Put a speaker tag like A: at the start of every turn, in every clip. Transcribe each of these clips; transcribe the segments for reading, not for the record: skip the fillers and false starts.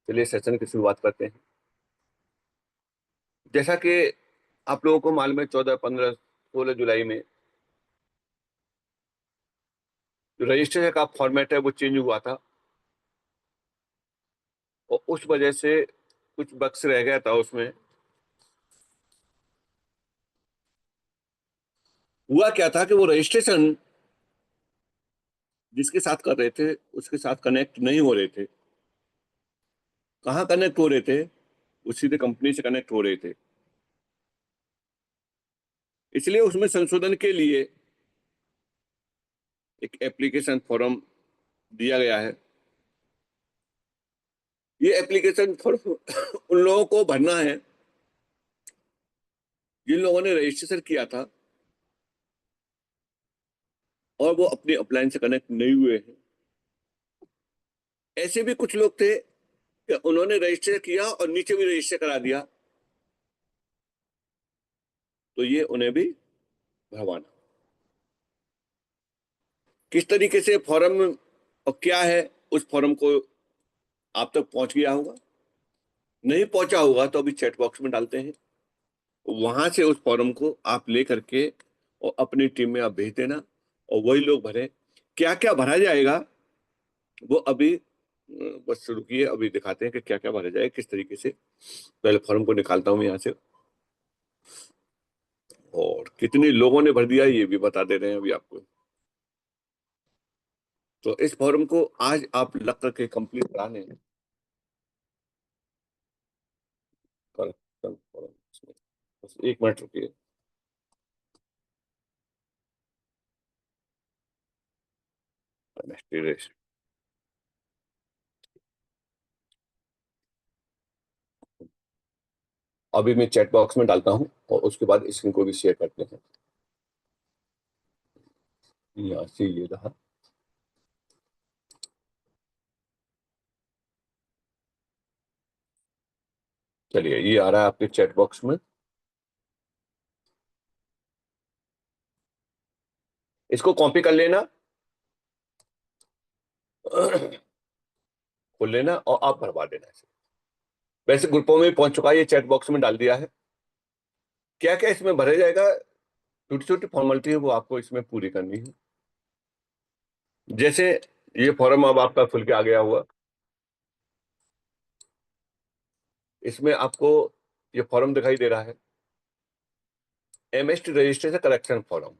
A: चलिए सेशन की शुरुआत करते हैं। जैसा कि आप लोगों को मालूम है 14, 15, 16 जुलाई में जो रजिस्ट्रेशन का फॉर्मेट है वो चेंज हुआ था और उस वजह से कुछ बक्स रह गया था उसमें। हुआ क्या था कि वो रजिस्ट्रेशन जिसके साथ कर रहे थे उसके साथ कनेक्ट नहीं हो रहे थे। कहाँ कनेक्ट हो रहे थे? वो सीधे कंपनी से कनेक्ट हो रहे थे। इसलिए उसमें संशोधन के लिए एक एप्लीकेशन फॉर्म दिया गया है। ये एप्लीकेशन फॉर्म उन लोगों को भरना है जिन लोगों ने रजिस्ट्रेशन किया था और वो अपने अपलाइन से कनेक्ट नहीं हुए हैं। ऐसे भी कुछ लोग थे कि उन्होंने रजिस्टर किया और नीचे भी रजिस्टर करा दिया, तो ये उन्हें भी भरवाना। किस तरीके से फॉर्म और क्या है उस फॉर्म को आप तक पहुंच गया होगा, नहीं पहुंचा होगा तो अभी चैट बॉक्स में डालते हैं। वहां से उस फॉर्म को आप ले करके और अपनी टीम में आप भेज देना और वही लोग भरें। क्या क्या भरा जाएगा वो अभी बस रुकिए, अभी दिखाते हैं कि क्या क्या भरा जाए किस तरीके से। पहले फॉर्म को निकालता हूं यहाँ से और कितने लोगों ने भर दिया ये भी बता दे रहे हैं अभी आपको। तो इस फॉर्म को आज आप लग करके कंप्लीट कराने हैं। करेक्शन फॉर्म, बस 1 मिनट रुकिए। अभी मैं चैट बॉक्स में डालता हूं और उसके बाद स्क्रीन को भी शेयर करते हैं। यहाँ से ये रहा। चलिए ये आ रहा है आपके चैट बॉक्स में। इसको कॉपी कर लेना, खोल लेना और आप भरवा देना इसे। वैसे ग्रुपों में पहुंच चुका है, ये चैट बॉक्स में डाल दिया है। क्या क्या इसमें भरा जाएगा, छोटी छोटी फॉर्मेलिटी है वो आपको इसमें पूरी करनी है। जैसे ये फॉर्म अब आपका खुल के आ गया हुआ, इसमें आपको ये फॉर्म दिखाई दे रहा है, एमएसटी रजिस्ट्रेशन करेक्शन फॉर्म।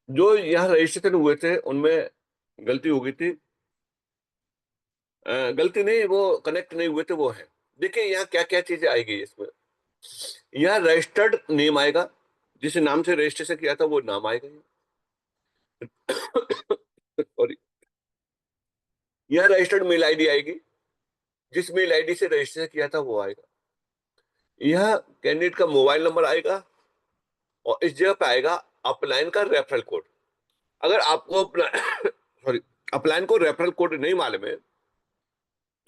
A: जो यहाँ रजिस्ट्रेशन हुए थे उनमें गलती हो गई थी, गलती नहीं, वो कनेक्ट नहीं हुए थे वो है। देखिए यहाँ क्या क्या चीजें आएगी इसमें। यहाँ रजिस्टर्ड नेम आएगा, जिस नाम से रजिस्ट्रेशन किया था वो नाम आएगा। सॉरी। यहाँ रजिस्टर्ड मेल आईडी आएगी, जिस मेल आईडी से रजिस्ट्रेशन किया था वो आएगा। यहाँ कैंडिडेट का मोबाइल नंबर आएगा और इस जगह पे आएगा अपलाइन का रेफरल कोड। अगर आपको सॉरी, अपलाइन को रेफरल कोड नहीं मालूम है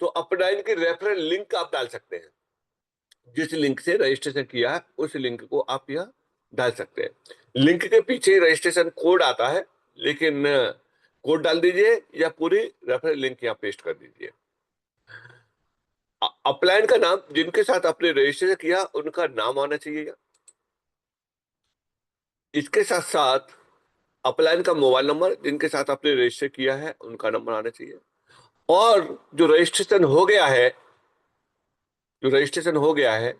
A: तो अपलाइन की रेफरल लिंक आप डाल सकते हैं। जिस लिंक से रजिस्ट्रेशन किया है उस लिंक को आप यहाँ डाल सकते हैं। लिंक के पीछे रजिस्ट्रेशन कोड आता है, लेकिन कोड डाल दीजिए या पूरी रेफरल लिंक यहाँ पेस्ट कर दीजिए। अपलाइन का नाम, जिनके साथ आपने रजिस्ट्रेशन किया उनका नाम आना चाहिए। इसके साथ साथ अपलाइन का मोबाइल नंबर, जिनके साथ आपने रजिस्टर किया है उनका नंबर आना चाहिए। और जो रजिस्ट्रेशन हो गया है, जो रजिस्ट्रेशन हो गया है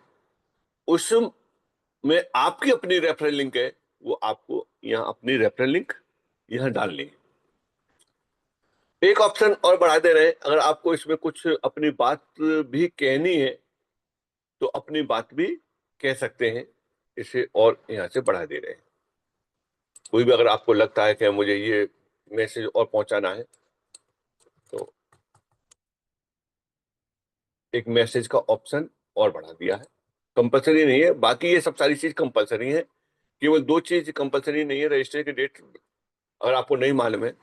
A: उसमें आपकी अपनी रेफरल लिंक है, वो आपको यहाँ अपनी रेफरल लिंक यहाँ डालनी है। एक ऑप्शन और बढ़ा दे रहे हैं, अगर आपको इसमें कुछ अपनी बात भी कहनी है तो अपनी बात भी कह सकते हैं। इसे और यहाँ से बढ़ा दे रहे हैं। कोई भी अगर आपको लगता है कि मुझे ये मैसेज और पहुंचाना है तो एक मैसेज का ऑप्शन और बढ़ा दिया है। कंपलसरी नहीं है, बाकी ये सब सारी चीज कंपलसरी है। केवल दो चीज कंपलसरी नहीं है, रजिस्टर की डेट अगर आपको नहीं मालूम है।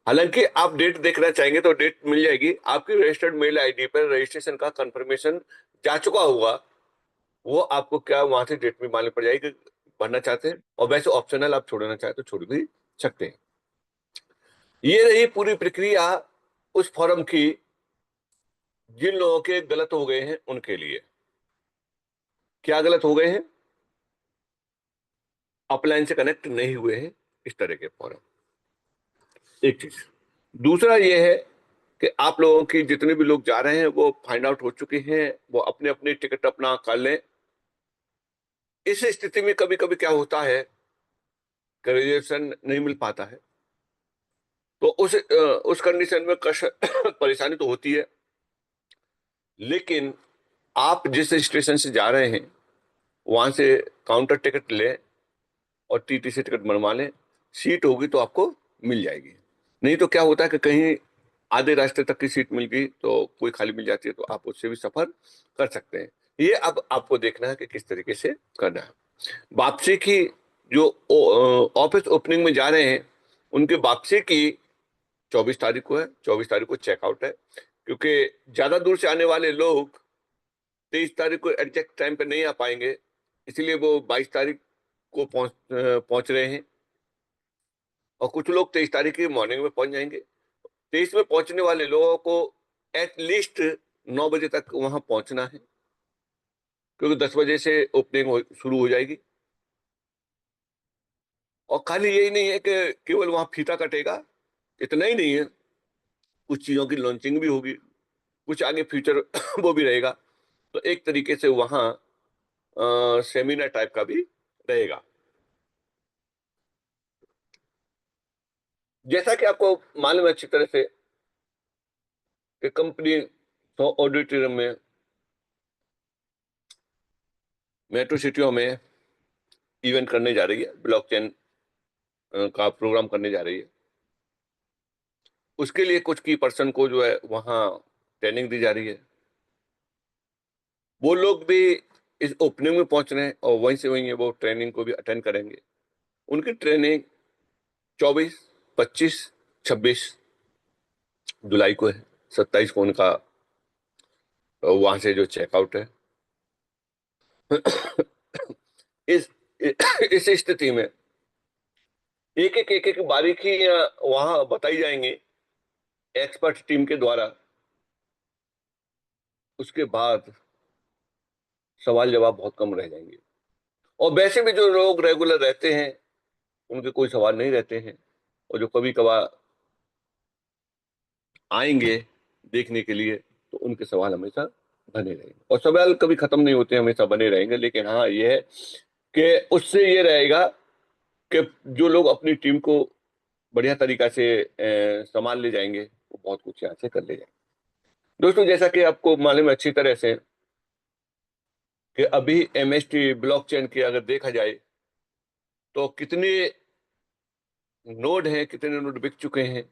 A: हालांकि आप डेट देखना चाहेंगे तो डेट मिल जाएगी आपकी रजिस्टर्ड मेल आईडी पर। रजिस्ट्रेशन का कंफर्मेशन जा चुका होगा, वो आपको क्या वहां से डेट में मालूम पड़ जाएगी भरना चाहते हैं। और वैसे ऑप्शनल आप छोड़ना चाहे तो छोड़ भी सकते हैं। ये रही पूरी प्रक्रिया उस फॉर्म की जिन लोगों के गलत हो गए हैं उनके लिए। क्या गलत हो गए हैं? अपलाइन से कनेक्ट नहीं हुए हैं, इस तरह के फॉर्म। एक चीज। दूसरा ये है कि आप लोगों की जितने भी लोग जा रहे हैं वो फाइंड आउट हो चुके हैं, वो अपने अपने टिकट अपना कर लें। इस स्थिति में कभी कभी क्या होता है कि रिजर्वेशन नहीं मिल पाता है, तो उस कंडीशन में कष्ट परेशानी तो होती है। लेकिन आप जिस स्टेशन से जा रहे हैं वहां से काउंटर टिकट लें और टीटी से टिकट बनवा लें। सीट होगी तो आपको मिल जाएगी। नहीं तो क्या होता है कि कहीं आधे रास्ते तक की सीट मिल गई तो कोई खाली मिल जाती है, तो आप उससे भी सफर कर सकते हैं। ये अब आपको देखना है कि किस तरीके से करना है। वापसी की जो ऑफिस ओपनिंग में जा रहे हैं उनके वापसी की 24 तारीख को है। 24 तारीख को चेकआउट है, क्योंकि ज्यादा दूर से आने वाले लोग 23 तारीख को एग्जैक्ट टाइम पे नहीं आ पाएंगे, इसलिए वो 22 तारीख को पहुंच रहे हैं। और कुछ लोग 23 तारीख की मॉर्निंग में पहुंच जाएंगे। 23 में पहुंचने वाले लोगों को एटलीस्ट 9 बजे तक वहां पहुंचना है, क्योंकि 10 बजे से ओपनिंग शुरू हो जाएगी। और खाली यही नहीं है कि केवल वहां फीता कटेगा, इतना ही नहीं है, कुछ चीजों की लॉन्चिंग भी होगी, कुछ आगे फ्यूचर वो भी रहेगा। तो एक तरीके से वहां सेमिनार टाइप का भी रहेगा। जैसा कि आपको मालूम है अच्छी तरह से कि कंपनी 100 ऑडिटोरियम में मेट्रो सिटियों में इवेंट करने जा रही है, ब्लॉकचेन का प्रोग्राम करने जा रही है। उसके लिए कुछ की पर्सन को जो है वहाँ ट्रेनिंग दी जा रही है। वो लोग भी इस ओपनिंग में पहुंच रहे हैं और वहीं से वहीं वो ट्रेनिंग को भी अटेंड करेंगे। उनकी ट्रेनिंग 24, 25, 26 जुलाई को है। 27 को उनका वहां से जो चेकआउट है। इस इस स्थिति में एक एक बारीकी वहां बताई जाएंगी एक्सपर्ट टीम के द्वारा। उसके बाद सवाल जवाब बहुत कम रह जाएंगे, और वैसे भी जो लोग रेगुलर रहते हैं उनके कोई सवाल नहीं रहते हैं। और जो कभी कभार आएंगे देखने के लिए तो उनके सवाल हमेशा बने रहेंगे, और सवाल कभी खत्म नहीं होते, हमेशा बने रहेंगे। लेकिन हाँ ये है कि उससे ये रहेगा कि जो लोग अपनी टीम को बढ़िया तरीका से संभाल ले जाएंगे वो बहुत कुछ यहाँ से कर ले जाएंगे। दोस्तों, जैसा कि आपको मालूम है अच्छी तरह से कि अभी एमएसटी ब्लॉकचेन की अगर देखा जाए तो कितने नोड हैं, कितने नोड बिक चुके हैं।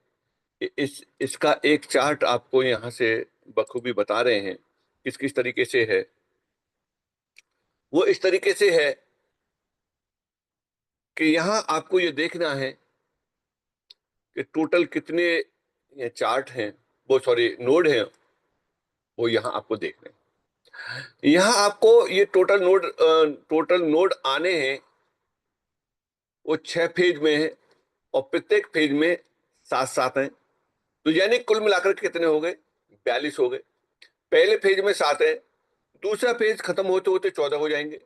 A: इसका एक चार्ट आपको यहाँ से बखूबी बता रहे हैं किस किस तरीके से है। वो इस तरीके से है कि यहाँ आपको ये देखना है कि टोटल कितने ये चार्ट हैं, वो सॉरी नोड हैं, वो यहाँ आपको देखने हैं। यहाँ आपको ये टोटल नोड आने हैं, वो 6 फेज में है, और प्रत्येक फेज में 7 7 हैं। तो यानी कुल मिलाकर के कितने हो गए? 42 हो गए। पहले फेज में 7 है, दूसरा फेज खत्म होते होते 14 हो जाएंगे,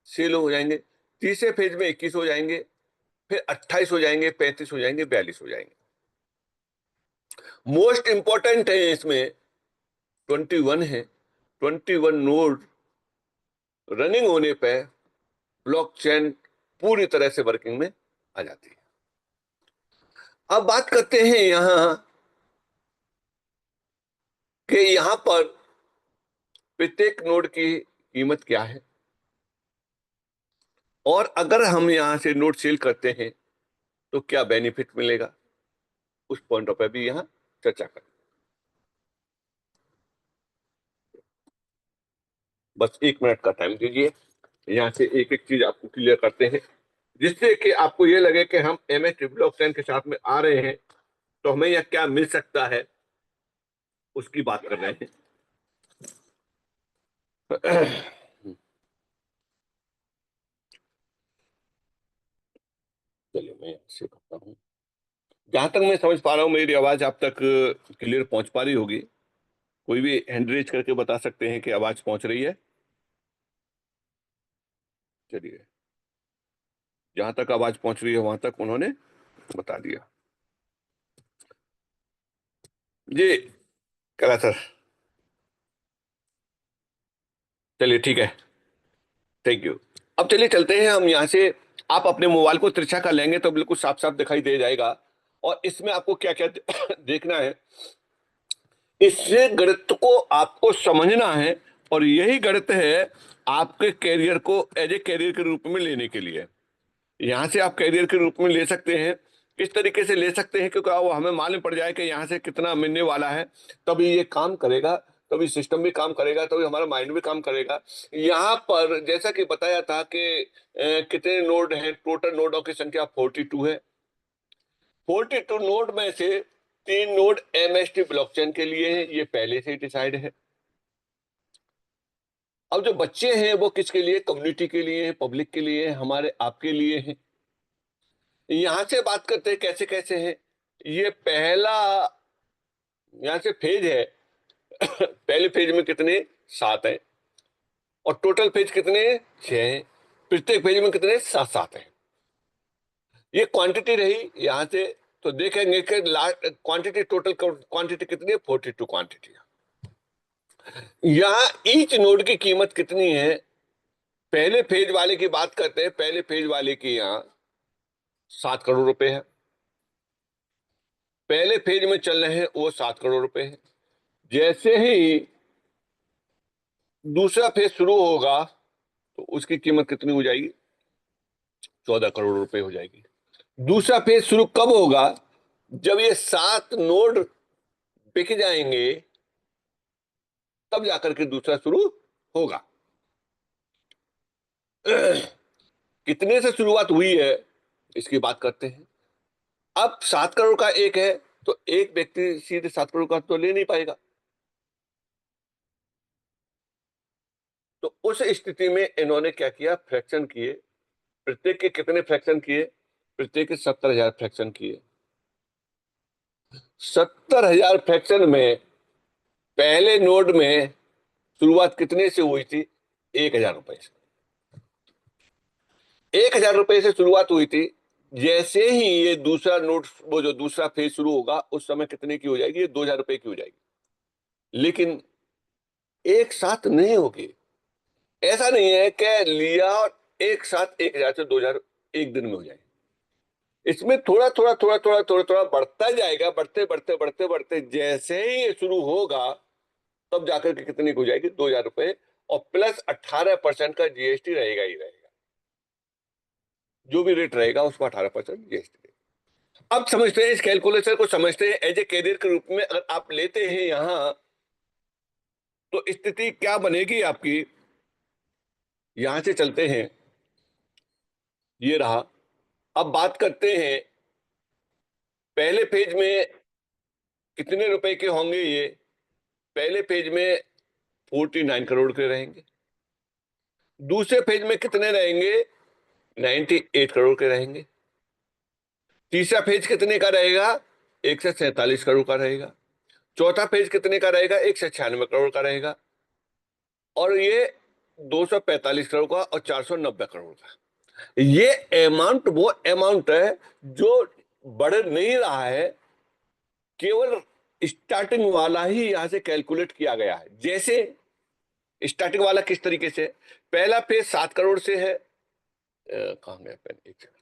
A: 6 लोग हो जाएंगे। तीसरे फेज में 21 हो जाएंगे, फिर 28 हो जाएंगे, 35 हो जाएंगे, 42 हो जाएंगे। मोस्ट इंपॉर्टेंट है इसमें 21 है। 21 नोड रनिंग होने पे ब्लॉकचेन पूरी तरह से वर्किंग में आ जाती है। अब बात करते हैं यहां कि यहां पर प्रत्येक नोड की कीमत क्या है, और अगर हम यहां से नोड सेल करते हैं तो क्या बेनिफिट मिलेगा, उस पॉइंट ऑफ भी यहां चर्चा करें। बस 1 मिनट का टाइम दीजिए, यहाँ से एक एक चीज आपको क्लियर करते हैं, जिससे कि आपको ये लगे कि हम एमएस ब्लॉकचेन के साथ में आ रहे हैं तो हमें यह क्या मिल सकता है, उसकी बात कर रहे हैं। चलिए मैं इससे करता हूँ। जहां तक मैं समझ पा रहा हूँ मेरी आवाज आप तक क्लियर पहुंच पा रही होगी। कोई भी हैंड रेज करके बता सकते हैं कि आवाज पहुंच रही है? चलिए, जहां तक आवाज पहुंच रही है वहां तक उन्होंने बता दिया। जी कला सर। चलिए ठीक है, थैंक यू। अब चलिए चलते हैं हम यहाँ से। आप अपने मोबाइल को तिरछा कर लेंगे तो बिल्कुल साफ साफ दिखाई दे जाएगा। और इसमें आपको क्या क्या देखना है, इससे गणित को आपको समझना है। और यही गणित है आपके कैरियर को एज ए कैरियर के रूप में लेने के लिए। यहाँ से आप कैरियर के रूप में ले सकते हैं। किस तरीके से ले सकते हैं, क्योंकि वो हमें मालूम पड़ जाए कि यहाँ से कितना मिलने वाला है, तभी ये काम करेगा, तभी सिस्टम भी काम करेगा, तभी हमारा माइंड भी काम करेगा। यहाँ पर जैसा कि बताया था कि कितने नोड हैं, टोटल नोडों की संख्या 42 है। 42 नोड में से 3 नोड एमएसटी ब्लॉकचेन के लिए है, ये पहले से ही डिसाइड है। अब जो बच्चे हैं वो किसके लिए, कम्युनिटी के लिए, पब्लिक के लिए, हमारे आपके लिए हैं। यहां से बात करते हैं कैसे कैसे है। ये पहला यहां से फेज है। पहले फेज में कितने, 7 है। और टोटल फेज कितने, 6 है। प्रत्येक फेज में कितने, 7 7 है। ये क्वांटिटी रही यहां से। तो देखेंगे कि लास्ट क्वांटिटी, टोटल क्वांटिटी कितनी है, 42 क्वांटिटी। यहाँ ईच नोड की कीमत कितनी है। पहले फेज वाले की बात करते हैं, पहले फेज वाले की यहाँ 7 करोड़ रुपए है। पहले फेज में चल रहे हैं वो 7 करोड़ रुपए है। जैसे ही दूसरा फेज शुरू होगा तो उसकी कीमत कितनी हो जाएगी, 14 करोड़ रुपए हो जाएगी। दूसरा फेज शुरू कब होगा, जब ये 7 नोड बिक जाएंगे, तब जाकर के दूसरा शुरू होगा। कितने से शुरुआत हुई है इसकी बात करते हैं। अब 7 करोड़ का एक है, तो एक व्यक्ति सीधे 7 करोड़ का तो ले नहीं पाएगा। तो उस स्थिति में इन्होंने क्या किया, फ्रैक्शन किए। प्रत्येक के कितने फ्रैक्शन किए, प्रत्येक के 70,000 फ्रैक्शन किए। 70,000 फ्रैक्शन में पहले नोड में शुरुआत कितने से हुई थी, 1,000 रुपए से। 1,000 रुपए से शुरुआत हुई थी। जैसे ही ये दूसरा नोट, वो जो दूसरा फेज शुरू होगा, उस समय कितने की हो जाएगी, ये 2,000 रुपए की हो जाएगी। लेकिन एक साथ नहीं होगी। ऐसा नहीं है कि लिया और एक साथ 1,000 से 2,000 एक दिन में हो जाए। इसमें थोड़ा थोड़ा थोड़ा थोड़ा थोड़ा थोड़ा बढ़ता जाएगा, बढ़ते बढ़ते बढ़ते बढ़ते जैसे ही ये शुरू होगा, तब जाकर के कितनी हो जाएगी, 2,000 रुपए। और प्लस 18% का जीएसटी रहेगा ही रहेगा। जो भी रेट रहेगा उसको 18% जीएसटी। अब समझते हैं, इस कैलकुलेशन को समझते हैं एज ए कैरियर के रूप में। अगर आप लेते हैं यहां, तो स्थिति क्या बनेगी आपकी। यहां से चलते हैं, ये रहा। अब बात करते हैं पहले पेज में कितने रुपए के होंगे ये। पहले पेज में 49 करोड़ के रहेंगे। दूसरे पेज में कितने रहेंगे, 98 करोड़ के रहेंगे। तीसरा पेज कितने का रहेगा, 147 करोड़ का रहेगा। चौथा पेज कितने का रहेगा, 196 करोड़ का रहेगा। और ये 245 करोड़ का और 490 करोड़ का। ये अमाउंट वो अमाउंट है जो बढ़ नहीं रहा है, केवल स्टार्टिंग वाला ही यहां से कैलकुलेट किया गया है। जैसे स्टार्टिंग वाला किस तरीके से, पहला फेज 7 करोड़ से है। कहां गया पेन, एक सेकंड।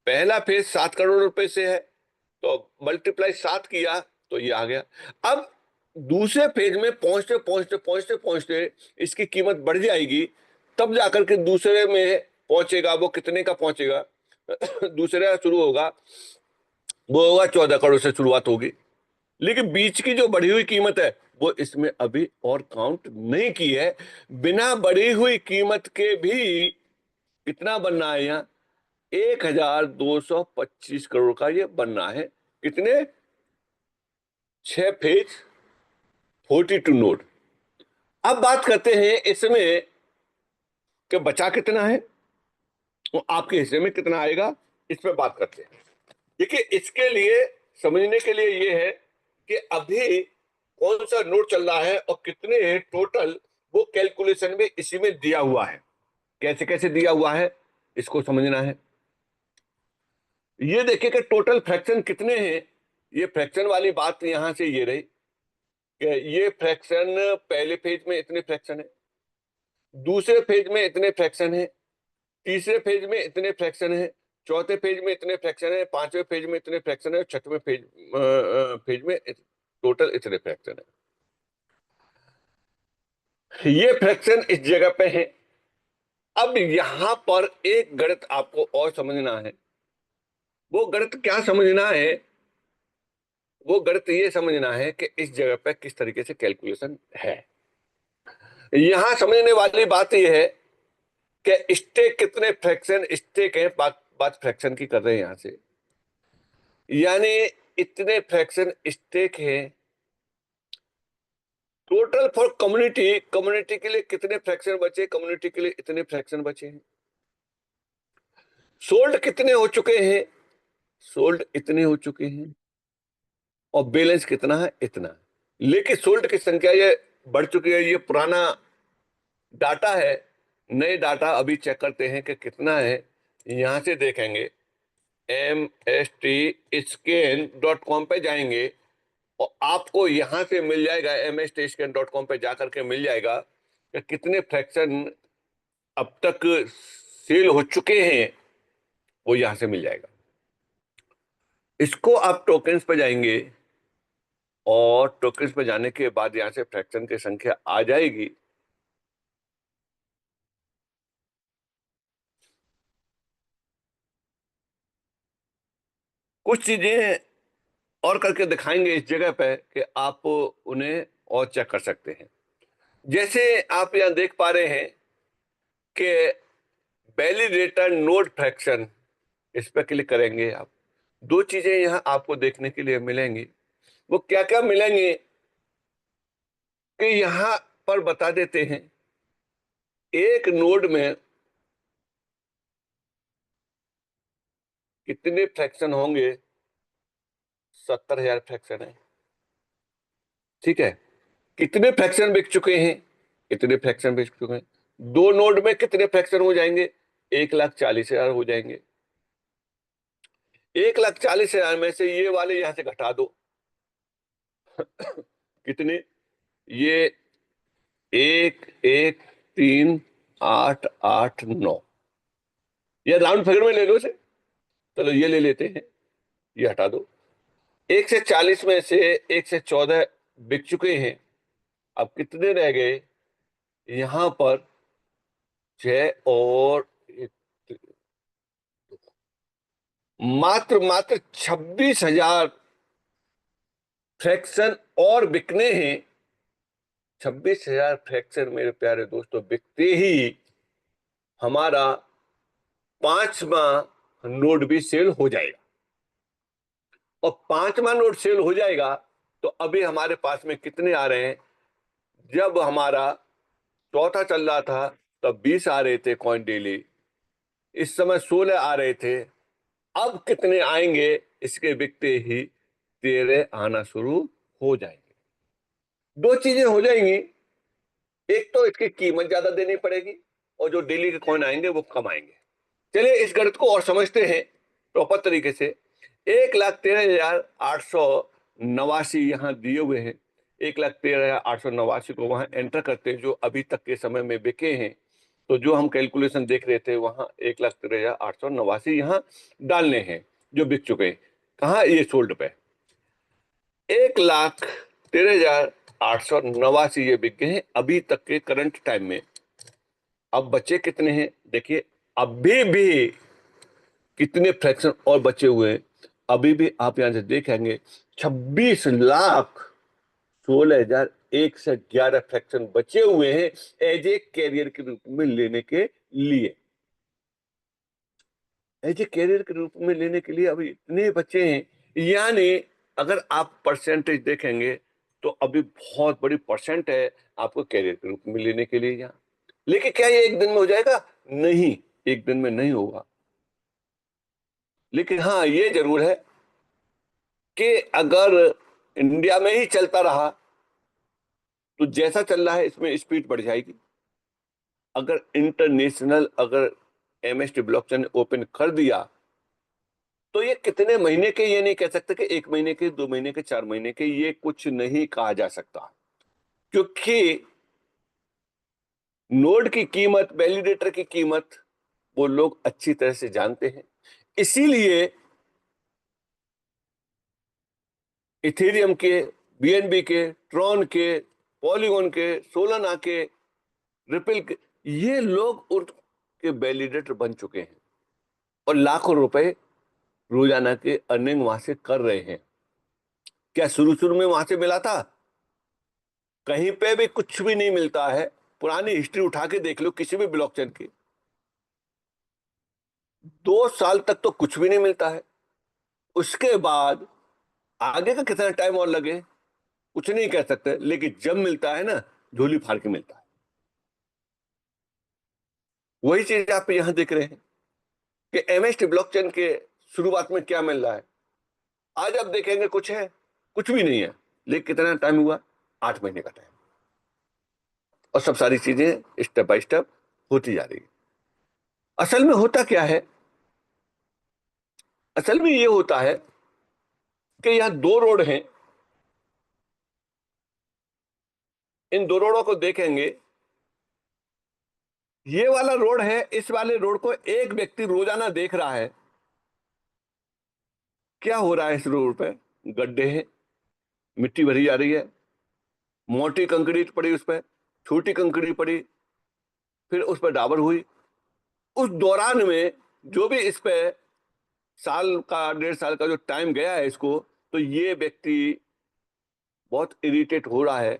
A: पहला फेज 7 करोड़ रुपए से है, तो मल्टीप्लाई 7 किया तो ये आ गया। अब दूसरे फेज में पहुंचते पहुंचते पहुंचते पहुंचते इसकी कीमत बढ़ जाएगी, तब जाकर के दूसरे में पहुंचेगा। वो कितने का पहुंचेगा, दूसरे का शुरू होगा, वो होगा 14 करोड़ से शुरुआत होगी। लेकिन बीच की जो बढ़ी हुई कीमत है वो इसमें अभी और काउंट नहीं की है। बिना बढ़ी हुई कीमत के भी कितना बनना है यहाँ, 1,225 करोड़ का ये बनना है। कितने, 6 फेज, 42 नोड। अब बात करते हैं इसमें कि बचा कितना है और आपके हिस्से में कितना आएगा, इस पे बात करते हैं। देखिए, इसके लिए समझने के लिए ये है कि अभी कौन सा नोट चल रहा है और कितने हैं टोटल, वो कैलकुलेशन में इसी में दिया हुआ है। कैसे कैसे दिया हुआ है इसको समझना है। ये देखिए कि टोटल फ्रैक्शन कितने हैं। ये फ्रैक्शन वाली बात यहां से ये रही कि ये फ्रैक्शन पहले फेज में इतने फ्रैक्शन है, दूसरे फेज में इतने फ्रैक्शन है, तीसरे फेज में इतने फ्रैक्शन है, चौथे फेज में इतने फ्रैक्शन है, पांचवें फेज में इतने फ्रैक्शन है, छठवें फेज में टोटल इतने फ्रैक्शन है। ये फ्रैक्शन इस जगह पे है। अब यहां पर एक गणित आपको और समझना है। वो गणित क्या समझना है? वो गणित ये समझना है कि इस जगह पे किस तरीके से कैलकुलेशन है। यहां समझने वाली बात यह है कि स्टेक कितने फ्रैक्शन स्टेक है, बात फ्रैक्शन की कर रहे हैं यहां से। यानी इतने फ्रैक्शन स्टेक है। टोटल फॉर कम्युनिटी, कम्युनिटी के लिए कितने फ्रैक्शन बचे, कम्युनिटी के लिए इतने फ्रैक्शन बचे हैं। सोल्ड कितने हो चुके हैं, सोल्ड इतने हो चुके हैं। और बैलेंस कितना है, इतना। लेकिन सोल्ड की संख्या ये बढ़ चुकी है। ये पुराना डाटा है, नए डाटा अभी चेक करते हैं कि कितना है। यहां से देखेंगे, mstscan.com पे जाएंगे और आपको यहां से मिल जाएगा, mstscan.com पे जाकर के मिल जाएगा कि कितने फ्रैक्शन अब तक सेल हो चुके हैं। वो यहां से मिल जाएगा। इसको आप टोकन्स पे जाएंगे और टोकन्स पे जाने के बाद यहां से फ्रैक्शन की संख्या आ जाएगी। कुछ चीजें और करके दिखाएंगे इस जगह पे कि आप उन्हें और चेक कर सकते हैं। जैसे आप यहां देख पा रहे हैं कि वैलिडेटर नोड फ्रैक्शन, इस पर क्लिक करेंगे आप। दो चीजें यहां आपको देखने के लिए मिलेंगी। वो क्या क्या मिलेंगे कि यहां पर बता देते हैं। एक नोड में कितने फ्रैक्शन होंगे, 70,000 फ्रैक्शन है। ठीक है। कितने फ्रैक्शन बिक चुके हैं, कितने फ्रैक्शन बिक चुके हैं। दो नोड में कितने फ्रैक्शन हो जाएंगे, 1,40,000 हो जाएंगे। 1,40,000 में से ये वाले यहां से घटा दो। कितने, ये 1, 1, 3, 8, 8, 9, ये राउंड फिगर में ले लो इसे। चलो ये ले लेते हैं, ये हटा दो। 1 से 40 में से 1 से 14 बिक चुके हैं। अब कितने रह गए यहां पर, 6 और मात्र मात्र 26,000 फ्रैक्शन और बिकने हैं। 26,000 फ्रैक्शन मेरे प्यारे दोस्तों बिकते ही हमारा 5वां नोड भी सेल हो जाएगा। और 5वां नोड सेल हो जाएगा तो अभी हमारे पास में कितने आ रहे हैं। जब हमारा चौथा चल रहा था तब 20 आ रहे थे कॉइन डेली, इस समय 16 आ रहे थे। अब कितने आएंगे, इसके बिकते ही 13 आना शुरू हो जाएंगे। दो चीजें हो जाएंगी, एक तो इसकी कीमत ज्यादा देनी पड़ेगी और जो डेली के कॉइन आएंगे वो कम आएंगे। चलिए इस गणित को और समझते हैं प्रॉपर तरीके से। 1,13,889 यहाँ दिए हुए हैं। 1,13,889 को वहां एंटर करते हैं जो अभी तक के समय में बिके हैं। तो जो हम कैलकुलेशन देख रहे थे वहां 1,13,889 यहाँ डालने हैं जो बिक चुके हैं। कहा, ये सोल्ड पे 1,13,889 ये बिक गए हैं अभी तक के करंट टाइम में। अब बचे कितने हैं देखिए, अभी भी कितने फ्रैक्शन और बचे हुए हैं। अभी भी आप यहां से देखेंगे 26,16,111 फ्रैक्शन बचे हुए हैं एज ए कैरियर के रूप में लेने के लिए। एज ए कैरियर के रूप में लेने के लिए अभी इतने बचे हैं। यानी अगर आप परसेंटेज देखेंगे तो अभी बहुत बड़ी परसेंट है आपको कैरियर के रूप में लेने के लिए यहाँ। लेकिन क्या ये एक दिन में हो जाएगा? नहीं, एक दिन में नहीं होगा। लेकिन हाँ ये जरूर है कि अगर इंडिया में ही चलता रहा तो जैसा चल रहा है इसमें स्पीड बढ़ जाएगी। अगर इंटरनेशनल अगर एमएसटी ब्लॉकचेन ओपन कर दिया तो ये कितने महीने के, ये नहीं कह सकते कि 1 महीने के, 2 महीने के, 4 महीने के, ये कुछ नहीं कहा जा सकता, क्योंकि नोड की कीमत, वैलिडेटर की कीमत वो लोग अच्छी तरह से जानते हैं। इसीलिए इथेरियम के, बीएनबी के, ट्रॉन के, पॉलीगॉन के, सोलाना के, रिपल के, ये लोग उनके वैलिडेटर बन चुके हैं और लाखों रुपए रोजाना के अर्निंग वहां से कर रहे हैं। क्या शुरू शुरू में वहां से मिला था? कहीं पे भी कुछ भी नहीं मिलता है। पुरानी हिस्ट्री उठा के देख लो किसी भी ब्लॉकचेन की, 2 साल तक तो कुछ भी नहीं मिलता है। उसके बाद आगे का कितना टाइम और लगे कुछ नहीं कह सकते, लेकिन जब मिलता है ना, झोली फाड़ के मिलता है। वही चीज आप यहां देख रहे हैं कि एमएसटी ब्लॉकचेन के शुरुआत में क्या मिल रहा है। आज आप देखेंगे कुछ है, कुछ भी नहीं है, लेकिन कितना टाइम हुआ? 8 महीने का टाइम। और सब सारी चीजें स्टेप बाय स्टेप होती जा रही है। असल में होता क्या है? असल में ये होता है कि यहाँ 2 रोड हैं। इन 2 रोडों को देखेंगे, ये वाला रोड है, इस वाले रोड को एक व्यक्ति रोजाना देख रहा है। क्या हो रहा है इस रोड पे? गड्ढे हैं, मिट्टी भरी जा रही है, मोटी कंक्रीट पड़ी उस पर, छोटी कंक्रीट पड़ी, फिर उस पर डाबर हुई। उस दौरान में जो भी इस पे साल का, 1.5 साल का जो टाइम गया है इसको, तो ये व्यक्ति बहुत इरिटेट हो रहा है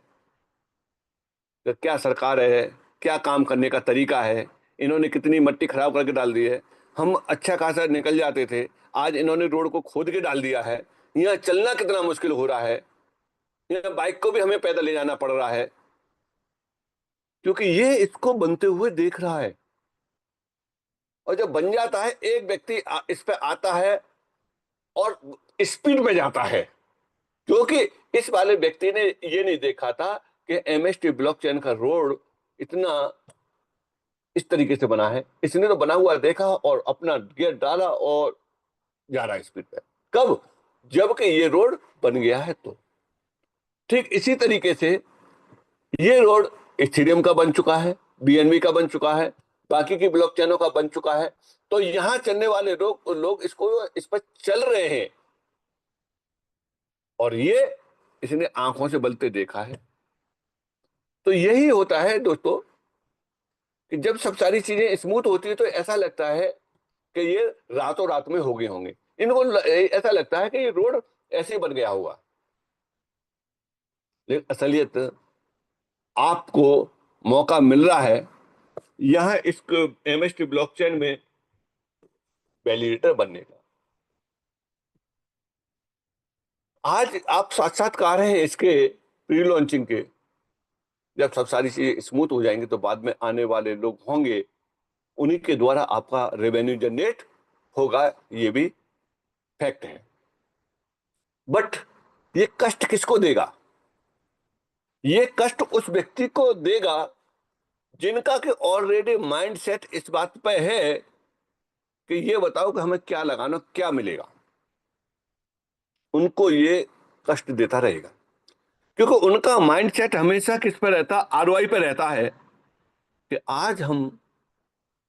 A: कि क्या सरकार है, क्या काम करने का तरीका है, इन्होंने कितनी मिट्टी खराब करके डाल दी है। हम अच्छा खासा निकल जाते थे, आज इन्होंने रोड को खोद के डाल दिया है। यहाँ चलना कितना मुश्किल हो रहा है, यहाँ बाइक को भी हमें पैदल ले जाना पड़ रहा है, क्योंकि ये इसको बनते हुए देख रहा है। और जब बन जाता है, एक व्यक्ति इस पे आता है और स्पीड में जाता है, क्योंकि इस वाले व्यक्ति ने ये नहीं देखा था कि एमएसटी ब्लॉकचेन का रोड इतना इस तरीके से बना है। इसने तो बना हुआ देखा और अपना गियर डाला और जा रहा है स्पीड पे। कब? जबकि ये रोड बन गया है। तो ठीक इसी तरीके से ये रोड इथेरियम का बन चुका है, बीएनबी का बन चुका है, बाकी की ब्लॉकचेनों का बन चुका है। तो यहां चलने वाले लोग इसको, इस पर चल रहे हैं, और ये इसने आंखों से बलते देखा है। तो यही होता है दोस्तों कि जब सब सारी चीजें स्मूथ होती है तो ऐसा लगता है कि ये रातों रात में हो गए होंगे। इनको ऐसा लगता है कि ये रोड ऐसे ही बन गया हुआ, लेकिन असलियत आपको मौका मिल रहा है यहां इस एमएसटी ब्लॉकचेन में वैलिडेटर बनने का। आज आप साक्षात्कार हैं इसके प्री लॉन्चिंग के। जब सब सारी चीजें स्मूथ हो जाएंगी तो बाद में आने वाले लोग होंगे, उन्हीं के द्वारा आपका रेवेन्यू जनरेट होगा, ये भी फैक्ट है। बट ये कष्ट किसको देगा? ये कष्ट उस व्यक्ति को देगा जिनका कि ऑलरेडी माइंड सेट इस बात पे है कि ये बताओ कि हमें क्या लगाना, क्या मिलेगा। उनको ये कष्ट देता रहेगा, क्योंकि उनका माइंड सेट हमेशा किस पे रहता? आरओआई पे रहता है कि आज हम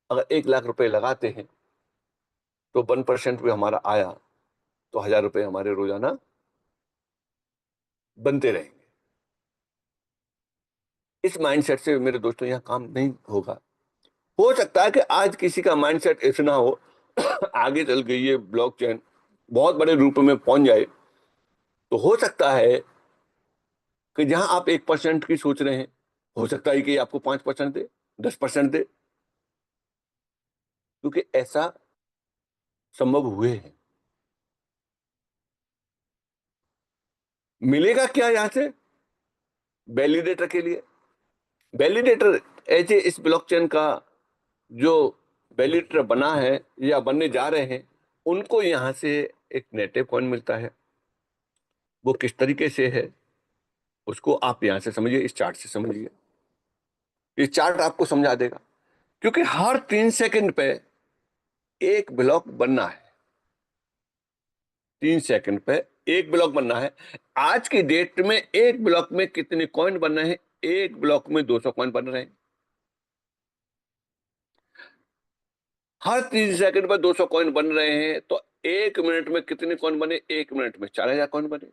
A: अगर 1 लाख रुपए लगाते हैं तो 1% भी हमारा आया तो 1000 रुपए हमारे रोजाना बनते रहेंगे। इस माइंडसेट से मेरे दोस्तों यहाँ काम नहीं होगा। हो सकता है कि आज किसी का माइंडसेट ऐसा ना हो, आगे चल के ये ब्लॉकचेन बहुत बड़े रूप में पहुंच जाए, तो हो सकता है कि जहां आप 1% की सोच रहे हैं, हो सकता है कि आपको 5% दे, 10% दे, क्योंकि ऐसा संभव हुए हैं। मिलेगा क्या यहां से? वैलिडेटर के लिए, वैलिडेटर ऐसे इस ब्लॉकचेन का जो वैलिडेटर बना है या बनने जा रहे हैं, उनको यहां से एक नेटिव कॉइन मिलता है। वो किस तरीके से है? उसको आप यहां से समझिए, इस चार्ट से समझिए। ये चार्ट आपको समझा देगा, क्योंकि हर 3 सेकंड पे एक ब्लॉक बनना है। 3 सेकंड पे एक ब्लॉक बनना है। आज की डेट में एक ब्लॉक में कितने कॉइन बन रहे हैं? एक ब्लॉक में 200 कॉइन बन रहे हैं। हर 3 सेकंड पर 200 कॉइन बन रहे हैं, तो 1 मिनट में कितने कॉइन बने? 1 मिनट में 4000 कॉइन बने।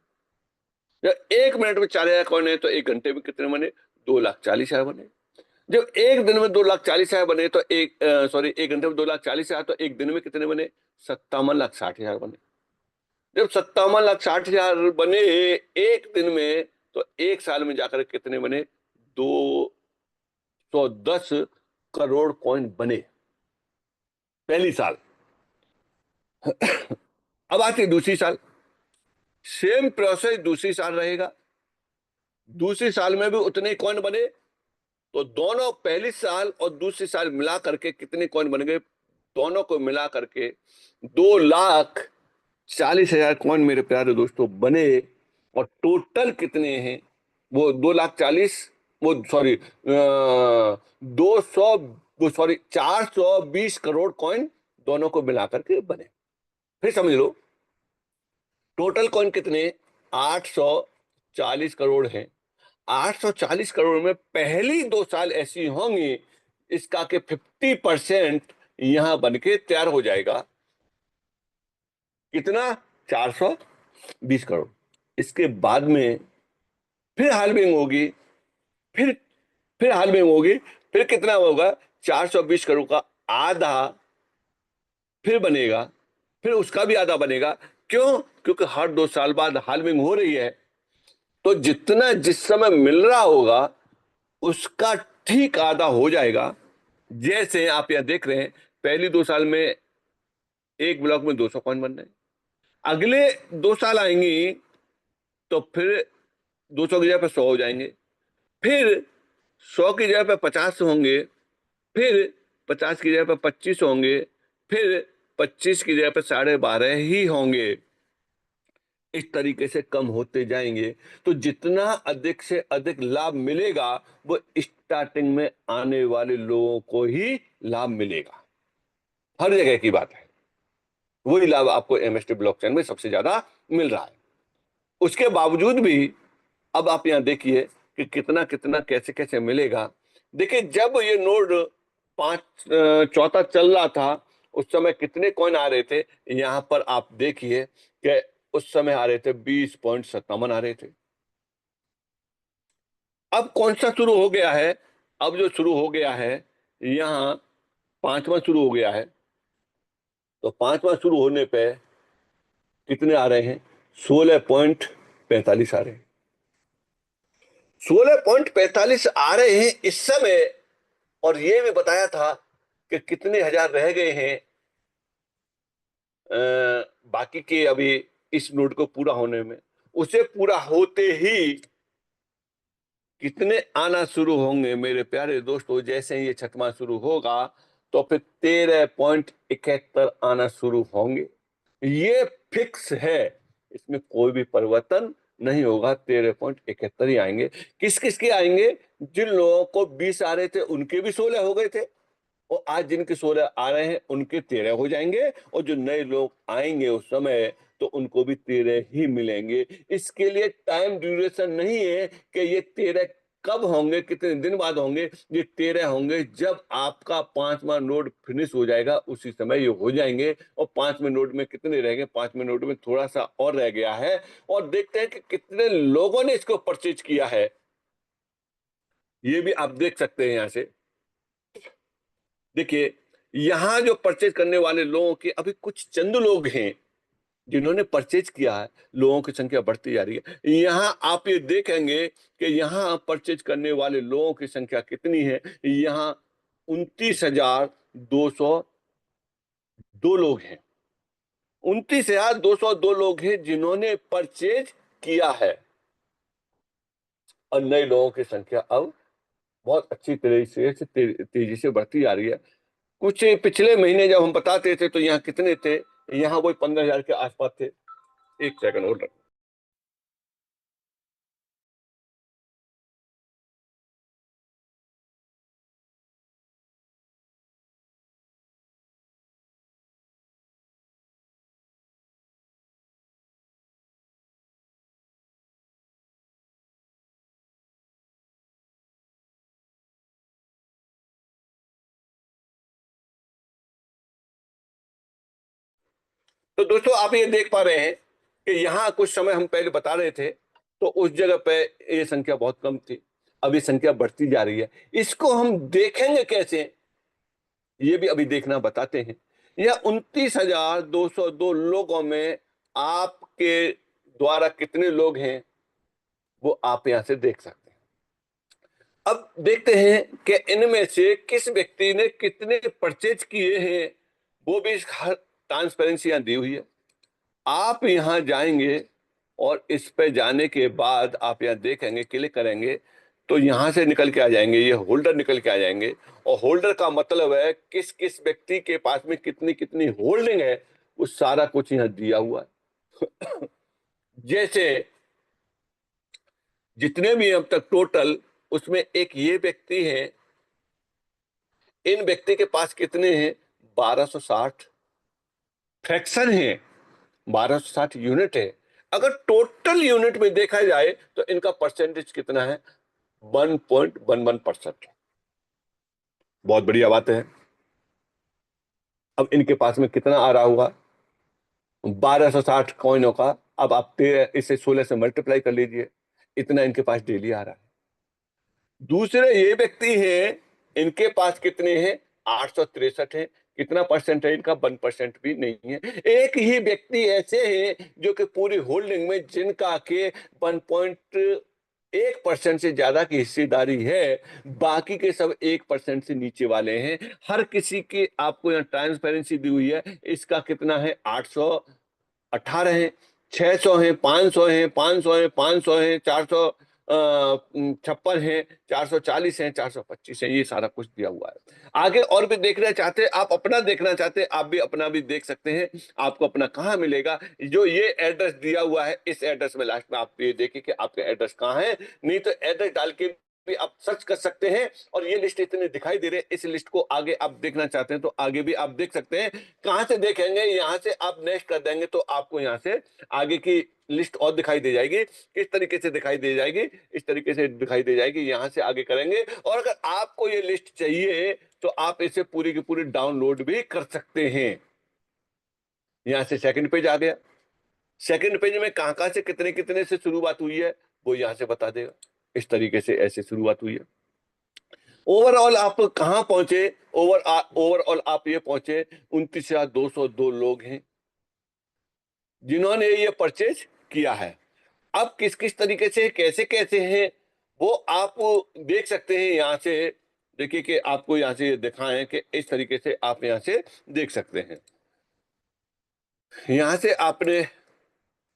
A: जब 1 मिनट में 4000 कॉइन है, तो 1 घंटे में कितने बने? 2,40,000 बने। जब एक दिन में 2,40,000 बने, तो 1 घंटे में 2,40,000, तो एक दिन में कितने बने? 57,60,000 बने। जब 57,60,000 बने एक दिन में, तो एक साल में जाकर कितने बने? 210 करोड़ कॉइन बने, पहली साल। अब आती है दूसरी साल, सेम प्रोसेस दूसरी साल रहेगा। दूसरी साल में भी उतने ही कॉइन बने, तो दोनों पहली साल और दूसरी साल मिला करके कितने कॉइन बन गए? दोनों को मिला करके 2,40,000 कॉइन मेरे प्यारे दोस्तों बने। और टोटल कितने हैं? वो 2,40,000, वो सॉरी 200, वो सॉरी 420 करोड़ कॉइन दोनों को मिलाकर के बने। फिर समझ लो, टोटल कॉइन कितने? 840 करोड़ हैं। 840 करोड़ में पहली 2 साल ऐसी होंगी इसका कि 50% यहां बनके तैयार हो जाएगा। कितना? 420 करोड़। इसके बाद में फिर हाल्विंग होगी, फिर फिर हाल्विंग होगी। फिर कितना होगा? 420 करोड़ का आधा फिर बनेगा, फिर उसका भी आधा बनेगा। क्यों? क्योंकि हर 2 साल बाद हाल्विंग हो रही है, तो जितना जिस समय मिल रहा होगा उसका ठीक आधा हो जाएगा। जैसे आप यहां देख रहे हैं, पहली 2 साल में एक ब्लॉक में 200 कॉइन बन रहे हैं। अगले 2 साल आएंगी तो फिर 200 की जगह पे 100 हो जाएंगे, फिर 100 की जगह पे 50 होंगे, फिर 50 की जगह पे 25 होंगे, फिर 25 की जगह पे 12.5 ही होंगे। इस तरीके से कम होते जाएंगे। तो जितना अधिक से अधिक लाभ मिलेगा, वो स्टार्टिंग में आने वाले लोगों को ही लाभ मिलेगा। हर जगह की बात है, वही लाभ आपको एमएसटी ब्लॉकचेन में सबसे ज्यादा मिल रहा है। उसके बावजूद भी अब आप यहां देखिए कि कितना कितना कैसे कैसे मिलेगा। देखिए, जब ये नोड 5 चौथा चल रहा था, उस समय कितने कॉइन आ रहे थे? यहां पर आप देखिए कि उस समय आ रहे थे 20.57 आ रहे थे। अब कौन सा शुरू हो गया है? अब जो शुरू हो गया है, यहां पांचवा शुरू हो गया है। तो पांचवा शुरू होने पे कितने आ रहे हैं? 16.45 आ रहे हैं। 16.45 आ रहे हैं इस समय। और ये भी बताया था कि कितने हजार रह गए हैं बाकी के अभी इस नोड को पूरा होने में। उसे पूरा होते ही कितने आना शुरू होंगे मेरे प्यारे दोस्तों? जैसे ही ये छठवां शुरू होगा, तो फिर 13.71 आना शुरू होंगे। ये फिक्स है, इसमें कोई भी परिवर्तन नहीं होगा। 13.71 ही आएंगे। किस किस के आएंगे? जिन लोगों को 20 आ रहे थे उनके भी 16 हो गए थे, और आज जिनके 16 आ रहे हैं उनके 13 हो जाएंगे। और जो नए लोग आएंगे उस समय, तो उनको भी 13 ही मिलेंगे। इसके लिए टाइम ड्यूरेशन नहीं है कि ये 13 कब होंगे, कितने दिन बाद होंगे। ये 13 होंगे जब आपका 5वां नोड फिनिश हो जाएगा, उसी समय ये हो जाएंगे। और 5वें नोड में कितने रहेंगे? 5वें नोड में थोड़ा सा और रह गया है। और देखते हैं कि कितने लोगों ने इसको परचेज किया है। ये भी आप देख सकते हैं यहां से। देखिए, यहां जो परचेज करने वाले लोगों के अभी कुछ चंद लोग हैं जिन्होंने परचेज किया है। लोगों की संख्या बढ़ती जा रही है। यहां आप ये देखेंगे कि यहां परचेज करने वाले लोगों की संख्या कितनी है। यहां 29,202 लोग हैं। 29,202 लोग हैं जिन्होंने परचेज किया है। और नए लोगों की संख्या अब बहुत अच्छी तरीके से तेजी से बढ़ती जा रही है। कुछ पिछले महीने जब हम बताते थे, तो यहाँ कितने थे? यहाँ वो 15,000 के आसपास थे। एक सेकंड और तो दोस्तों आप ये देख पा रहे हैं कि यहाँ कुछ समय हम पहले बता रहे थे तो उस जगह पे ये संख्या बहुत कम थी, अब ये संख्या बढ़ती जा रही है। इसको हम देखेंगे कैसे, ये भी अभी देखना बताते हैं। यह 29,202 लोगों में आपके द्वारा कितने लोग हैं वो आप यहां से देख सकते हैं। अब देखते हैं कि इनमें से किस व्यक्ति ने कितने परचेज किए हैं, वो भी ट्रांसपेरेंसी यहां दी हुई है। आप यहां जाएंगे और इस पे जाने के बाद आप यहां देखेंगे, क्लिक करेंगे तो यहां से निकल के आ जाएंगे, ये होल्डर निकल के आ जाएंगे। और होल्डर का मतलब है किस किस व्यक्ति के पास में कितनी कितनी होल्डिंग है, वो सारा कुछ यहां दिया हुआ है। जैसे जितने भी अब तक टोटल, उसमें एक ये व्यक्ति है, इन व्यक्ति के पास कितने हैं, 1260 फ्रैक्शन है, 1260 यूनिट है। अगर टोटल यूनिट में देखा जाए तो इनका परसेंटेज कितना है, 1.11%। बहुत बढ़िया बात है। अब इनके पास में कितना आ रहा होगा, 1260 कॉइनों का। अब आप इसे 16 से मल्टीप्लाई कर लीजिए, इतना इनके पास डेली आ रहा है। दूसरे ये व्यक्ति हैं, इनके पास कितने हैं, 863 है। कितना परसेंट है इनका, 1% भी नहीं है। एक ही व्यक्ति ऐसे हैं जो कि पूरी होल्डिंग में जिनका के 1.1% से ज्यादा की हिस्सेदारी है, बाकी के सब 1% से नीचे वाले हैं। हर किसी की आपको यहाँ ट्रांसपेरेंसी दी हुई है। इसका कितना है, 818 है, 600 है, 500 है, 500 है, 500 है, 456 है, 440 है, 425 है। ये सारा कुछ दिया हुआ है। आगे और भी देखना चाहते हैं आप, अपना देखना चाहते हैं आप भी अपना भी देख सकते हैं। आपको अपना कहाँ मिलेगा, जो ये एड्रेस दिया हुआ है, इस एड्रेस में लास्ट में आप ये देखिए कि आपका एड्रेस कहाँ है। नहीं तो एड्रेस डाल के भी आप सर्च कर सकते हैं। और ये लिस्ट इतने दिखाई दे रहे हैं, इस लिस्ट को आगे आप देखना चाहते हैं तो आगे भी आप देख सकते हैं। कहां से देखेंगे, यहां से आप नेक्स्ट कर देंगे तो आपको यहां से आगे की लिस्ट और दिखाई दे जाएगी। किस तरीके से दिखाई दे जाएगी, इस तरीके से दिखाई दे जाएगी। यहां से आगे करेंगे और अगर आपको ये लिस्ट चाहिए तो आप इसे पूरी की पूरी डाउनलोड भी कर सकते हैं। यहां से सेकंड पेज आ गया। सेकंड पेज में कहां कहां से कितने कितने से शुरुआत हुई है वो यहां से बता देगा। इस तरीके से ऐसे शुरुआत हुई है। ओवरऑल आप कहां पहुंचे, ओवरऑल आप ये पहुंचे 29,202 लोग हैं जिन्होंने ये परचेज किया है। अब किस किस तरीके से कैसे कैसे हैं वो आप देख सकते हैं यहां से। देखिए कि आपको यहां से दिखाएं कि इस तरीके से आप यहां से देख सकते हैं। यहां से आपने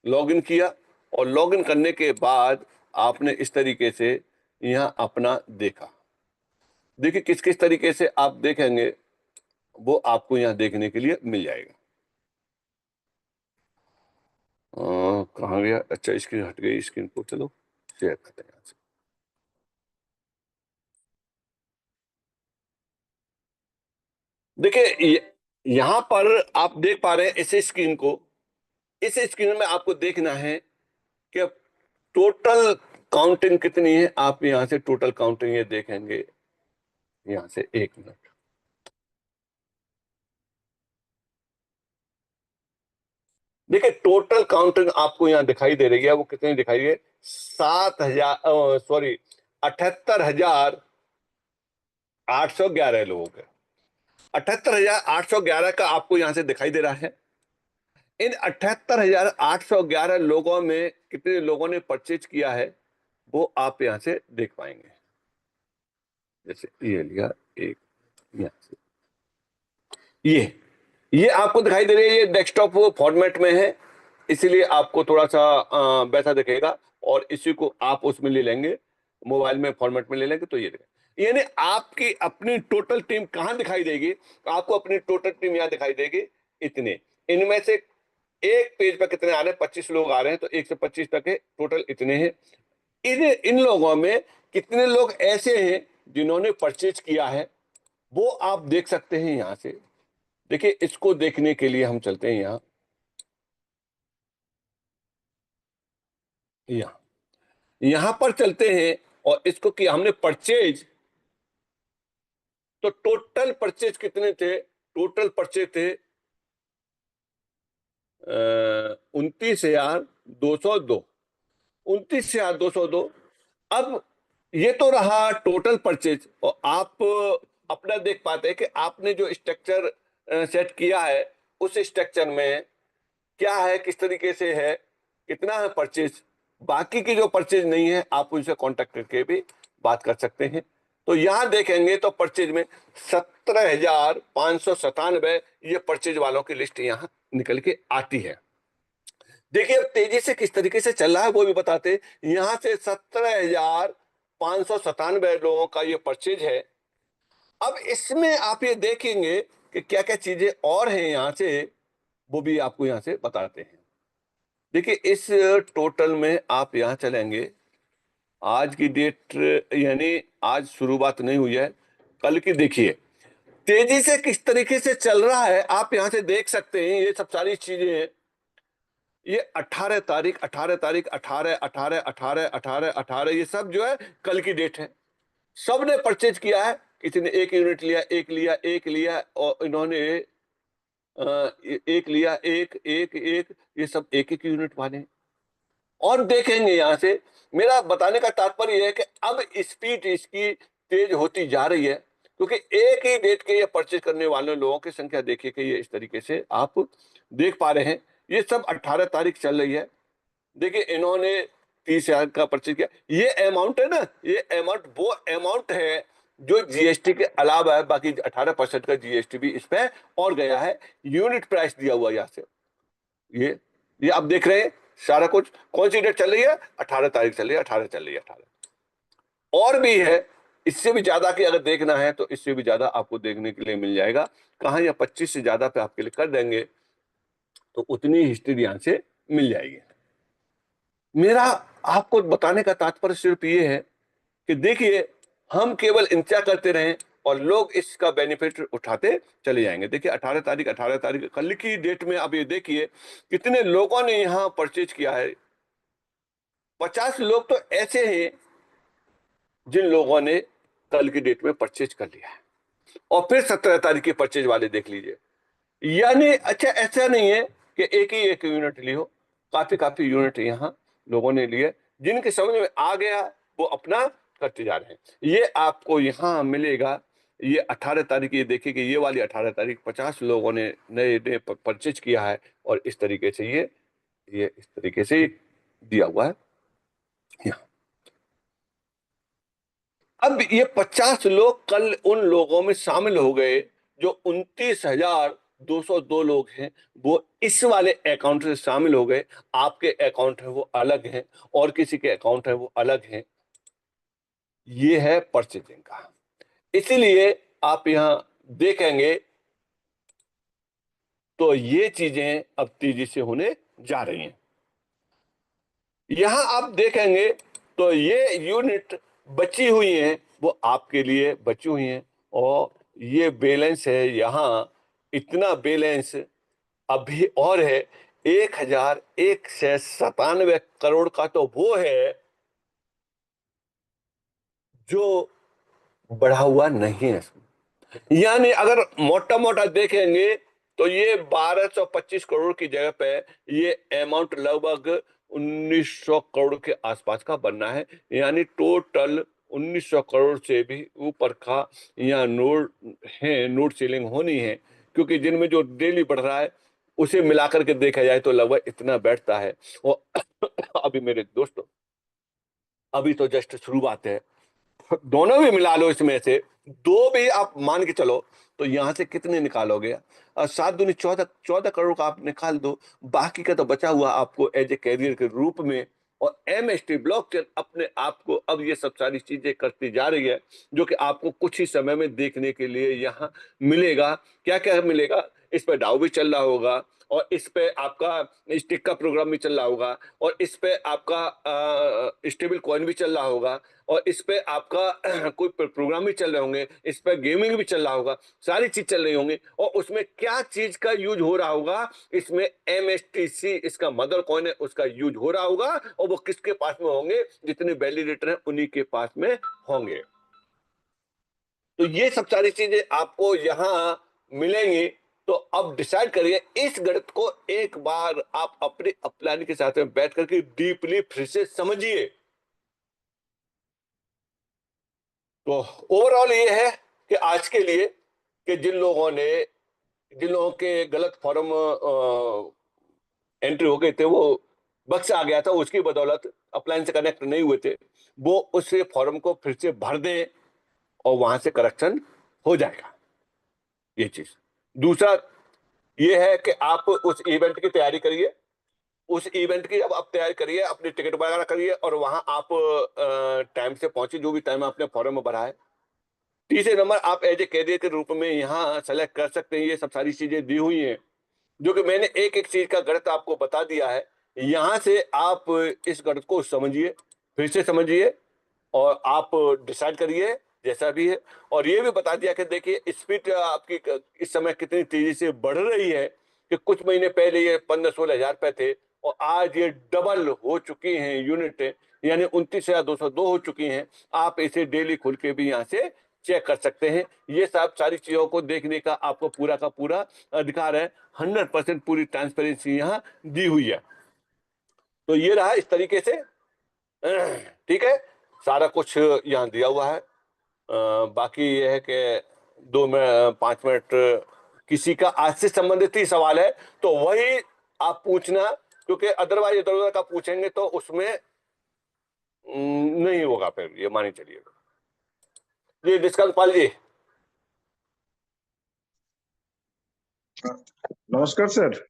A: लॉगिन किया और लॉगिन करने के बाद आपने इस तरीके से यहां अपना देखा। देखिए किस किस तरीके से आप देखेंगे वो आपको यहां देखने के लिए मिल जाएगा। कहाँ गया, अच्छा स्क्रीन हट गई, स्क्रीन को चलो शेयर करते हैं यहाँ से। देखिए यहां पर आप देख पा रहे हैं इस स्क्रीन को। इस स्क्रीन में आपको देखना है कि टोटल काउंटिंग कितनी है। आप यहां से टोटल काउंटिंग ये देखेंगे, यहां से 1 मिनट। देखिए टोटल काउंटिंग आपको यहां दिखाई दे रही है, वो कितनी दिखाई है, 7,000 सॉरी 78,811 लोगों के। 78,811 का आपको यहां से दिखाई दे रहा है। इन 78,811 लोगों में कितने लोगों ने परचेज किया है वो आप यहां से देख पाएंगे। जैसे ये लिया एक, यहां से ये आपको दिखाई दे रही है। ये डेस्कटॉप फॉर्मेट में है, इसीलिए आपको थोड़ा सा वैसा दिखेगा। और इसी को आप उसमें ले लेंगे, मोबाइल में फॉर्मेट में ले लेंगे तो ये दिखेगा। यानी आपकी अपनी टोटल टीम कहां दिखाई देगी, आपको अपनी टोटल टीम यहां दिखाई देगी। इतने, इनमें से एक पेज पर कितने आ रहे हैं, 25 लोग आ रहे हैं तो 1 से 25 तक है, टोटल इतने हैं। इन लोगों में कितने लोग ऐसे हैं जिन्होंने परचेज किया है वो आप देख सकते हैं यहां से। देखिए इसको देखने के लिए हम चलते हैं यहां यहां पर चलते हैं और इसको किया हमने परचेज। तो टोटल परचेज कितने थे, टोटल परचेज थे 29,202, 29,202। अब ये तो रहा टोटल परचेज, और आप अपना देख पाते हैं कि आपने जो स्ट्रक्चर सेट किया है उस स्ट्रक्चर में क्या है, किस तरीके से है, कितना है परचेज। बाकी की जो परचेज नहीं है आप उनसे कांटेक्ट करके भी बात कर सकते हैं। तो यहां देखेंगे तो परचेज में 17,597 ये परचेज वालों की लिस्ट यहां निकल के आती है। देखिए अब तेजी से किस तरीके से चल रहा है वो भी बताते हैं। यहां से 17,597 लोगों का ये परचेज है। अब इसमें आप ये देखेंगे कि क्या क्या चीजें और हैं यहां से, वो भी आपको यहां से बताते हैं। देखिए इस टोटल में आप यहां चलेंगे, आज की डेट यानी आज शुरुआत नहीं हुई है, कल की देखिए तेजी से किस तरीके से चल रहा है। आप यहां से देख सकते हैं ये सब सारी चीजें, ये 18 तारीख 18 तारीख 18 18 18 18 18 ये सब जो है कल की डेट है। सबने परचेज किया है, किसी ने एक यूनिट लिया, एक लिया, एक लिया, और इन्होंने एक लिया, एक एक एक, ये सब एक एक यूनिट वाले हैं। और देखेंगे यहां से, मेरा बताने का तात्पर्य यह है कि अब स्पीड इसकी तेज होती जा रही है, क्योंकि एक ही डेट के ये परचेज करने वाले लोगों की संख्या देखिए कि ये इस तरीके से आप देख पा रहे हैं। ये सब 18 तारीख चल रही है। देखिए इन्होंने 30,000 का परचेज किया। ये अमाउंट है ना, ये अमाउंट वो अमाउंट है जो जीएसटी के अलावा है, बाकी 18% का जीएसटी भी इस पे और गया है। यूनिट प्राइस दिया हुआ यहाँ से, ये आप देख रहे हैं सारा कुछ। कौन सी डेट चल रही है? 18 तारीख चल रही है, 18 चल रही है, 18। और भी है, इससे भी ज्यादा की अगर देखना है तो इससे भी ज्यादा आपको देखने के लिए मिल जाएगा। कहां या 25 से ज्यादा पे आपके लिए कर देंगे तो उतनी हिस्ट्री यहां से मिल जाएगी। मेरा आपको बताने का तात्पर्य सिर्फ ये है कि देखिए हम केवल इंतजार करते रहें और लोग इसका बेनिफिट उठाते चले जाएंगे। देखिए 18 तारीख 18 तारीख कल की डेट में अब ये देखिए कितने लोगों ने यहां परचेज किया है। 50 लोग तो ऐसे हैं जिन लोगों ने कल की डेट में परचेज कर लिया है। और फिर 17 तारीख की परचेज वाले देख लीजिए। यानी अच्छा ऐसा नहीं है कि एक ही एक यूनिट ली हो, काफी काफी यूनिट यहाँ लोगों ने लिए, जिनके समझ में आ गया वो अपना करते जा रहे हैं। ये आपको यहाँ मिलेगा। ये 18 तारीख, ये देखिए कि ये वाली 18 तारीख 50 लोगों ने नए नए परचेज किया है, और इस तरीके से ये इस तरीके से दिया हुआ है यहाँ। अब ये 50 लोग कल उन लोगों में शामिल हो गए जो 29,202 लोग हैं, वो इस वाले अकाउंट से शामिल हो गए। आपके अकाउंट है वो अलग हैं, और किसी के अकाउंट है वो अलग हैं। ये है परचेजिंग का। इसीलिए आप यहां देखेंगे तो ये चीजें अब तेजी से होने जा रही हैं। यहां आप देखेंगे तो ये यूनिट बची हुई हैं, वो आपके लिए बची हुई हैं। और ये बैलेंस है यहां, इतना बैलेंस अभी और है। 1,197 का तो वो है जो बढ़ा हुआ नहीं है। यानी अगर मोटा मोटा देखेंगे तो ये 1,225 करोड़ की जगह पे ये अमाउंट लगभग 1,900 करोड़ के आसपास का बनना है। यानी टोटल 1,900 करोड़ से भी ऊपर का यहाँ नोट है, नोट सीलिंग होनी है। क्योंकि जिनमें जो डेली बढ़ रहा है उसे मिलाकर के देखा जाए तो लगभग इतना बैठता है। और अभी मेरे दोस्तों, अभी तो जस्ट शुरुआत है। दोनों भी मिला लो, इसमें से दो भी आप मान के चलो तो यहां से कितने निकालोगे? 7 दूनी 14, 14 करोड़ का आप निकाल दो। बाकी का तो बचा हुआ आपको एज ए कैरियर के रूप में। और एमएसटी ब्लॉकचेन अपने आप को अब ये सब सारी चीजें करती जा रही है, जो कि आपको कुछ ही समय में देखने के लिए यहाँ मिलेगा। क्या क्या मिलेगा? इस पर डाउ भी चल रहा होगा, और इस पे आपका स्टिक का प्रोग्राम भी चल रहा होगा, और इस पे आपका स्टेबल कॉइन भी चल रहा होगा, और इस पे आपका कोई प्रोग्राम भी चल रहे होंगे, इस पे गेमिंग भी चल रहा होगा। सारी चीज चल रही होंगी। और उसमें क्या चीज का यूज हो रहा होगा? इसमें एमएसटीसी, इसका मदर कॉइन है, उसका यूज हो रहा होगा। और वो किसके पास में होंगे? जितने वैलिडेटर हैं उन्हीं के पास में होंगे। तो ये सब सारी चीजें आपको यहाँ मिलेंगी। तो अब डिसाइड करिए, इस गणित को एक बार आप अपने अपलाइन के साथ में बैठ करके डीपली फिर से समझिए। तो ओवरऑल ये है कि आज के लिए, कि जिन लोगों के गलत फॉर्म एंट्री हो गए थे, वो बक्स आ गया था, उसकी बदौलत अपलाइन से कनेक्ट नहीं हुए थे, वो उस फॉर्म को फिर से भर दें और वहां से करेक्शन हो जाएगा। ये चीज। दूसरा ये है कि आप उस इवेंट की तैयारी करिए। उस इवेंट की जब आप तैयारी करिए, अपनी टिकट वगैरह करिए, और वहां आप टाइम से पहुंचे, जो भी टाइम आपने फॉर्म में भरा है। तीसरे नंबर, आप एज ए कैरियर के रूप में यहाँ सेलेक्ट कर सकते हैं। ये सब सारी चीजें दी हुई हैं, जो कि मैंने एक एक चीज का गणित आपको बता दिया है। यहां से आप इस गणित को समझिए, फिर से समझिए, और आप डिसाइड करिए जैसा भी है। और ये भी बता दिया कि देखिए स्पीड आपकी इस समय कितनी तेजी से बढ़ रही है, कि कुछ महीने पहले ये 15-16 हजार पे थे, और आज ये डबल हो चुकी हैं यूनिट, यानी 29,202 हो चुकी हैं। आप इसे डेली खुल के भी यहाँ से चेक कर सकते हैं। ये सब सारी चीजों को देखने का आपको पूरा का पूरा अधिकार है। 100% पूरी ट्रांसपेरेंसी यहाँ दी हुई है। तो ये रहा इस तरीके से। ठीक है, सारा कुछ यहाँ दिया हुआ है। बाकी ये है कि 2 मिनट 5 मिनट किसी का आज से संबंधित ही सवाल है तो वही आप पूछना, क्योंकि अदरवाइज इधर उधर का पूछेंगे तो उसमें नहीं होगा, फिर ये मानी चलिएगा। जी निष्कांत पाल जी।
B: नमस्कार सर।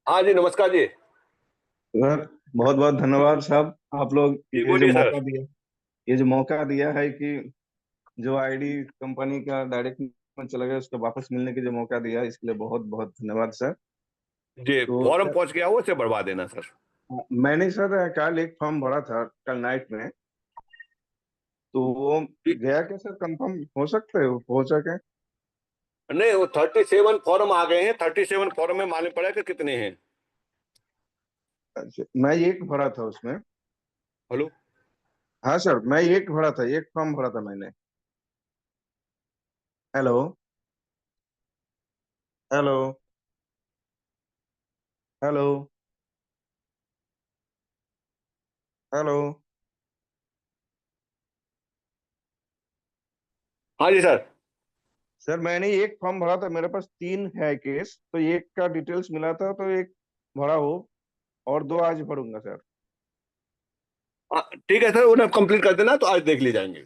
A: हाँ जी, नमस्कार जी।
B: सर बहुत बहुत धन्यवाद साहब, आप लोग
A: जी
B: ये जो
A: बोलिए सर।
B: मौका दिया, ये जो मौका दिया है कि जो आईडी कंपनी का डायरेक्ट में चला गया उसको वापस मिलने के जो मौका दिया है, इसके लिए बहुत बहुत धन्यवाद सर।
A: जी
B: तो
A: फॉर्म
B: सर,
A: पहुंच गया हो, उसे बढ़वा देना सर।
B: मैंने सर कल एक फॉर्म भरा था कल नाइट में, तो वो
A: जी,
B: गया क्या सर? कंफर्म हो सकते हो सके?
A: नहीं वो 37 फॉर्म आ गए हैं। 37 फॉर्म में मालूम पड़ा कि कितने हैं।
B: अच्छा, मैं एक भरा था उसमें।
A: हेलो।
B: हाँ सर, मैं एक भरा था, एक फॉर्म भरा था मैंने। हेलो। हेलो। हेलो। हेलो।
A: हाँ जी सर।
B: सर मैंने एक फॉर्म भरा था, मेरे पास तीन है केस, तो एक का डिटेल्स मिला था, तो एक भरा हो और दो आज भरूंगा सर।
A: हाँ, ठीक है सर, उन्हें कंप्लीट कर देना तो आज देख ली जाएंगे।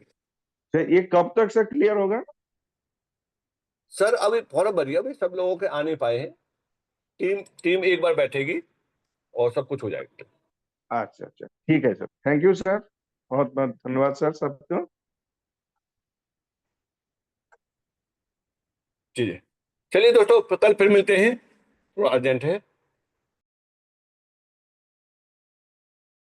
B: सर ये कब तक सर क्लियर होगा?
A: सर अभी फॉर्म भरिए, अभी सब लोगों के आ नहीं पाए हैं। टीम टीम एक बार बैठेगी और सब कुछ हो जाएगा।
B: अच्छा अच्छा, ठीक है सर, थैंक यू सर, बहुत बहुत धन्यवाद सर सबको।
A: जी जी। चलिए दोस्तों, कल फिर मिलते हैं, थोड़ा अर्जेंट है।